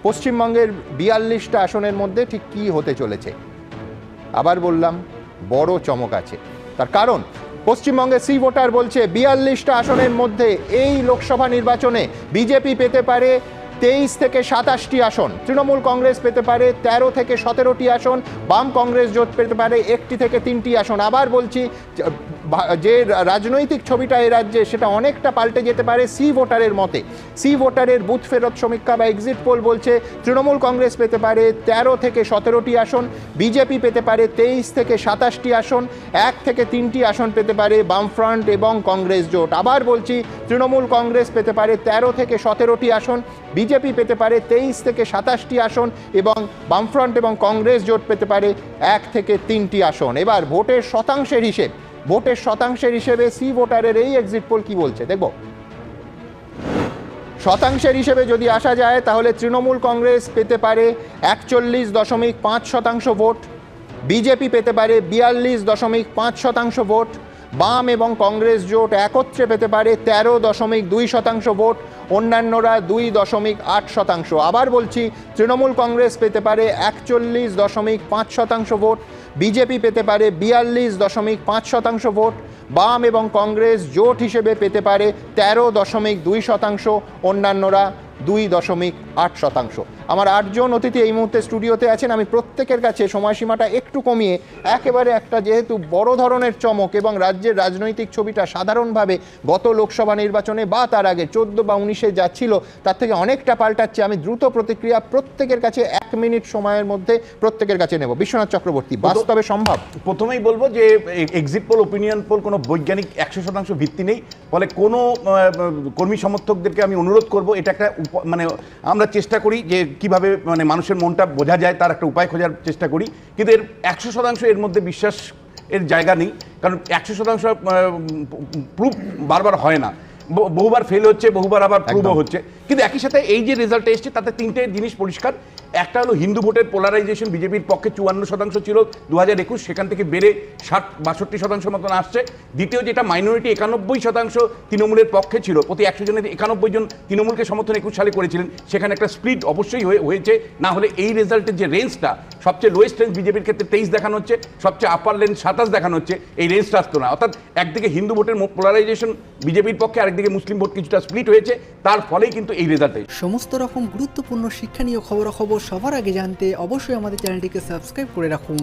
পশ্চিমবঙ্গের 42টা আসনের মধ্যে ঠিক কী হতে চলেছে। আবার বললাম, বড় চমক আছে। তার কারণ পশ্চিমবঙ্গের সি ভোটার বলছে 42টা আসনের মধ্যে এই লোকসভা নির্বাচনে বিজেপি পেতে পারে 23 থেকে 27টি আসন, তৃণমূল কংগ্রেস পেতে পারে 13 থেকে 17টি আসন, বাম কংগ্রেস জোট পেতে পারে 1টি থেকে 3টি আসন। আবার বলছি, যে রাজনৈতিক ছবিটা এই রাজ্যে সেটা অনেকটা পাল্টে যেতে পারে সি ভোটারের মতে। সি ভোটারের বুথ ফেরত সমীক্ষা বা এক্সিট পোল বলছে তৃণমূল কংগ্রেস পেতে পারে 13 থেকে 17টি আসন, বিজেপি পেতে পারে 23 থেকে 27টি আসন, 1 থেকে 3টি আসন পেতে পারে বামফ্রন্ট এবং কংগ্রেস জোট। আবার বলছি, তৃণমূল কংগ্রেস পেতে পারে 13 থেকে 17টি আসন, বিজেপি পেতে পারে 23 থেকে 27টি আসন এবং বামফ্রন্ট এবং কংগ্রেস জোট পেতে পারে 1 থেকে 3টি আসন। এবার ভোটের শতাংশের হিসেবে সি ভোটারের এই এক্সিট পোল কি বলছে দেখব। শতাংশের হিসেবে যদি আসা যায় তাহলে তৃণমূল কংগ্রেস পেতে পারে 41.5% ভোট, বিজেপি পেতে পারে 42.5% ভোট, বাম এবং কংগ্রেস জোট একত্রে পেতে পারে 13.2% ভোট, অন্যান্যরা 2.8%। আবার বলছি, তৃণমূল কংগ্রেস পেতে পারে 41.5% ভোট, বিজেপি পেতে পারে 42.5% ভোট, বাম এবং কংগ্রেস জোট হিসেবে পেতে পারে 13.2%, অন্যান্যরা 2.8%। আমার 8জন অতিথি এই মুহূর্তে স্টুডিওতে আছেন। আমি প্রত্যেকের কাছে সময়সীমাটা একটু কমিয়ে একেবারে একটা যেহেতু বড় ধরনের চমক এবং রাজ্যের রাজনৈতিক ছবিটা সাধারণভাবে গত লোকসভা নির্বাচনে বা তার আগে 14 বা 19-এ যাচ্ছিল তার থেকে অনেকটা পাল্টাচ্ছে, আমি দ্রুত প্রতিক্রিয়া প্রত্যেকের কাছে 1 মিনিট সময়ের মধ্যে প্রত্যেকের কাছে নেব। বিশ্বনাথ চক্রবর্তী, বাস্তবে সম্ভব? প্রথমেই বলবো যে এক্সিট পোল, ওপিনিয়ন পোল কোনো বৈজ্ঞানিক 100% ভিত্তি নেই। ফলে কোনো কর্মী সমর্থকদেরকে আমি অনুরোধ করব, এটা একটা মানে আমরা চেষ্টা করি যে কিভাবে মানে মানুষের মনটা বোঝা যায় তার একটা উপায় খোঁজার চেষ্টা করি, কিন্তু এর 100% এর মধ্যে বিশ্বাস এর জায়গা নেই। কারণ 100% প্রুফ বারবার হয় না, বহুবার ফেল হচ্ছে, বহুবার আবার প্রুভও হচ্ছে। কিন্তু একই সাথে এই যে রেজাল্টে এসছে তাতে 3টে জিনিস পরিষ্কার। একটা হলো হিন্দু ভোটের পোলারাইজেশন বিজেপির পক্ষে 54% ছিল 2021, সেখান থেকে বেড়ে 62% মতন আসছে। দ্বিতীয় যেটা মাইনরিটি 91% তৃণমূলের পক্ষে ছিল, প্রতি 100 জনের 91 জন তৃণমূলকে সমর্থন 21 সালে করেছিলেন, সেখানে একটা স্প্লিট অবশ্যই হয়েছে। না হলে এই রেজাল্টের যে রেঞ্জটা, সবচেয়ে লোয়েস্ট রেঞ্জ বিজেপির ক্ষেত্রে 23 দেখানো হচ্ছে, সবচেয়ে আপার রেঞ্জ 27 দেখানো হচ্ছে, এই রেঞ্জটা আসতো না। অর্থাৎ একদিকে হিন্দু ভোটের পোলারাইজেশন বিজেপির পক্ষে, আরেকদিকে মুসলিম ভোট কিছুটা স্প্লিট হয়েছে, তার ফলেই কিন্তু এই রেজাল্টে। সমস্ত রকম গুরুত্বপূর্ণ শিক্ষণীয় খবরাখবর সবার আগে জানতে অবশ্যই আমাদের চ্যানেলটিকে সাবস্ক্রাইব করে রাখুন।